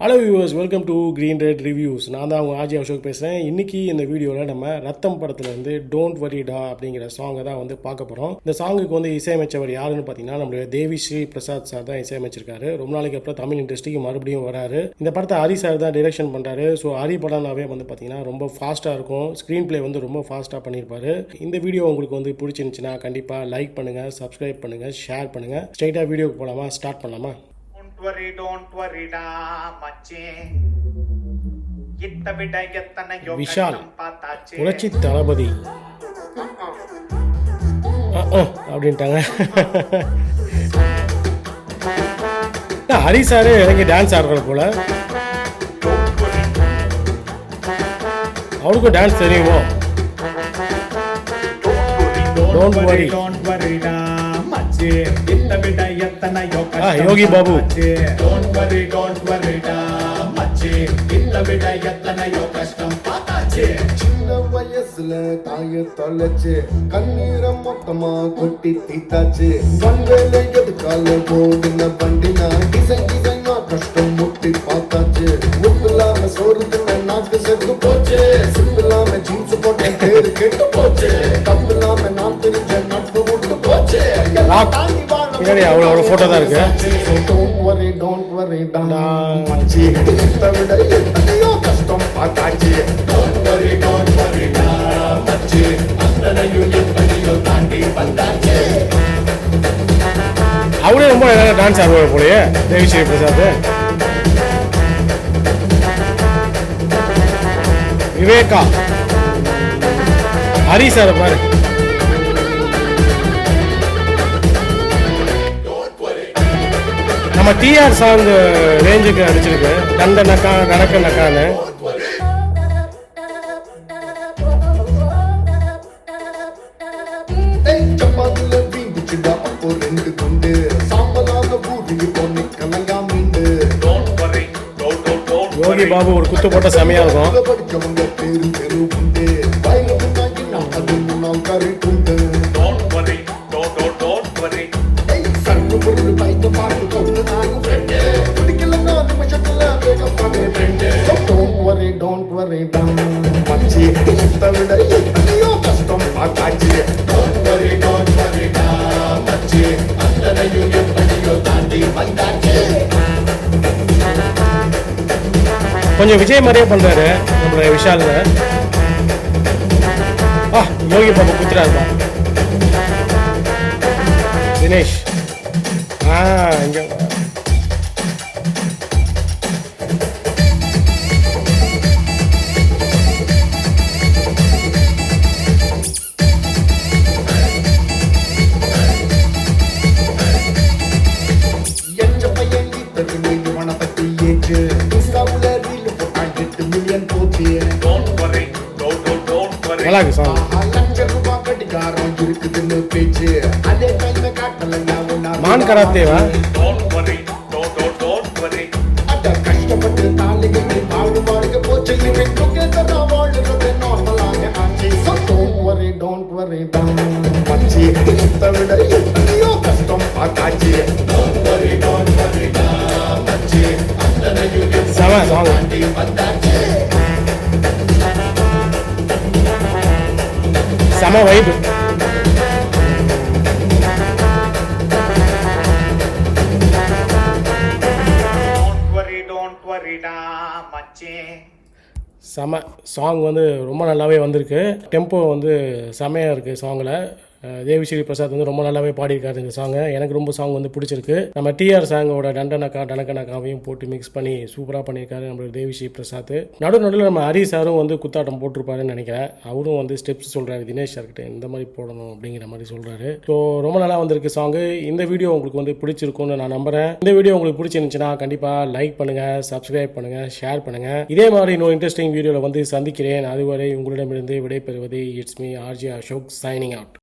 Hello viewers, welcome to green red reviews. நான் தான் அவங்க ஆர்ஜே அசோக் பேசுகிறேன். இன்றைக்கி இந்த வீடியோவில் நம்ம ரத்தம் படத்தில் வந்து டோன்ட் வரிடா அப்படிங்கிற சாங்கை தான் வந்து பார்க்க போகிறோம். இந்த சாங்குக்கு வந்து இசையமைச்சவர் யாருன்னு பார்த்தீங்கன்னா நம்மளுடைய தேவி ஸ்ரீ பிரசாத் சார் தான் இசையமைச்சிருக்காரு. ரொம்ப நாளைக்கு அப்புறம் தமிழ் இண்டஸ்ட்ரிக்கு மறுபடியும் வராரு. இந்த படத்தை ஹரி சார் தான் டைரக்ஷன் பண்ணுறாரு. ஸோ ஹரி படம்னாவே வந்து பார்த்தீங்கன்னா ரொம்ப ஃபாஸ்ட்டாக இருக்கும். ஸ்க்ரீன் பிளே வந்து ரொம்ப ஃபாஸ்ட்டாக பண்ணியிருப்பாரு. இந்த வீடியோ உங்களுக்கு வந்து பிடிச்சிருந்துச்சுன்னா கண்டிப்பாக லைக் பண்ணுங்கள், சப்ஸ்கிரைப் பண்ணுங்கள், ஷேர் பண்ணுங்கள். ஸ்ட்ரைட்டாக வீடியோக்கு போகலாமா? ஸ்டார்ட் பண்ணலாமா? விஷால், புரட்சி தளபதி அப்படின்ட்டாங்க. ஹரி சாரு இறங்கி டான்ஸ் ஆடுற போல. அவருக்கும் டான்ஸ் தெரியுமோ? யோகி பாபு. சின்ன வயசுல தாய தொலைச்சு கண்ணீரை மொத்தமா கொட்டி தீத்தாச்சு. வண்டல எதுக்கால போடுன வண்டினா டிசைன் டிசைனா கஷ்டம் முட்டி பார்த்தாச்சு. உப்பில்லாம சோறு தின்ன நாக்கு செத்து போச்சு. சிப்பில்லாம ஜீன்ஸ் போட்ட பேரு கெட்டு போச்சு. தப்பில்லாம நான் தெரிஞ்ச நட்பு விட்டு போச்சு. அவளோட போட்டோ தான் இருக்கு. Don't worry, மச்சி இதை விட எத்தனையோ கஷ்டம் பார்த்தாச்சு. Don't worry, மச்சி அத்தனையும் எப்படியோ தாண்டி வந்தாச்சு. அவரே ரொம்ப டான்ஸ் ஆடுவார் போலயே தேவி ஸ்ரீ பிரசாத். விவேகா, ஹரி சார் பாரு. நம்ம டிஆர் சாங் ரேஞ்சுக்கு அடிச்சிருக்கு. கண்ட நக்கா நடக்க நக்கான்னு. சப்பாத்துல வீண்டுச்சுடா அப்போ ரெண்டு குண்டு சாம்பலான பூரிக்கு பொண்ணு கலையா மீண்டு. யோகி பாபு ஒரு குத்து போட்ட செமையா இருக்கும். படிச்சவங்க பேரு பெரு உண்டு. வயல முன்னாடி நான் அது முன்னால் கரை உண்டு. சர்வ பொருள் பைத்த பாட்டு கொண்டு நானும் ஃப்ரெண்டு. பிடிக்கலன்னா நிமிஷத்துல வேகம் பண்ணு ஃப்ரெண்டு. Don't worry, மச்சி இதை விட எத்தனையோ கஷ்டம் பார்த்தாச்சு. Don't worry, மச்சி அத்தனையும் எப்படியோ தாண்டி வந்தாச்சு. கொஞ்சம் விஜய் மாதிரியே பண்றாரு நம்மளுடைய விஷால். யோகி பாபு குத்துறாருப்பா. தினேஷ் இங்க என்ற பையன் இத்தனை நிறுவன பத்தி ஏற்று இன்ஸ்டாவுல ரீல் போட்டால் 8 மில்லியன் போச்சு. நல்லா இருக்கு சாங். லட்சம் ரூபாய் கட்டிக்காரம் இருக்குதுன்னு பேச்சு. அதே டைம் காட்டல மான் கராத்தேவா? அத கஷ்டப்பட்டு தாலி கட்டி வாழ்வாடுக போச்சு. டுகெதரா வாழ்றது நார்மலாக ஆச்சு. Don't worry, மச்சி இதை விட எத்தனையோ கஷ்டம் பார்த்தாச்சு. Don't worry, மச்சி அத்தனையும் செம சாங். தாண்டி வந்தாச்சு. செம வைப். செம சாங் வந்து ரொம்ப நல்லாவே வந்திருக்கு. டெம்போ வந்து செமையாக இருக்குது சாங்கில். தேவி ஸ்ரீ பிரசாத் வந்து ரொம்ப நல்லாவே பாடியிருக்காரு இந்த சாங்கை. எனக்கு ரொம்ப சாங் வந்து பிடிச்சிருக்கு. நம்ம டிஆர் சாங்கோட டண்டனக்கா டனக்கனக்காவையும் போட்டு மிக்ஸ் பண்ணி சூப்பராக பண்ணியிருக்காரு நம்மளோட தேவி ஸ்ரீ பிரசாத். நடுவில் நம்ம ஹரி சாரும் வந்து குத்தாட்டம் போட்டிருப்பாருன்னு நினைக்கிறேன். அவரும் வந்து ஸ்டெப்ஸ் சொல்கிறாரு தினேஷ் சார்கிட்ட இந்த மாதிரி போடணும் அப்படிங்கிற மாதிரி சொல்கிறாரு. ஸோ ரொம்ப நல்லா வந்திருக்கு சாங்கு. இந்த வீடியோ உங்களுக்கு வந்து பிடிச்சிருக்கும்னு நான் நம்புறேன். இந்த வீடியோ உங்களுக்கு பிடிச்சிருந்துச்சுன்னா கண்டிப்பாக லைக் பண்ணுங்கள், சப்ஸ்கிரைப் பண்ணுங்கள், ஷேர் பண்ணுங்கள். இதே மாதிரி இன்னும் இன்ட்ரெஸ்டிங் வீடியோவில் வந்து சந்திக்கிறேன். அதுவரை உங்களிடமிருந்து விடைபெறுவது it's me RJ Ashok, signing out.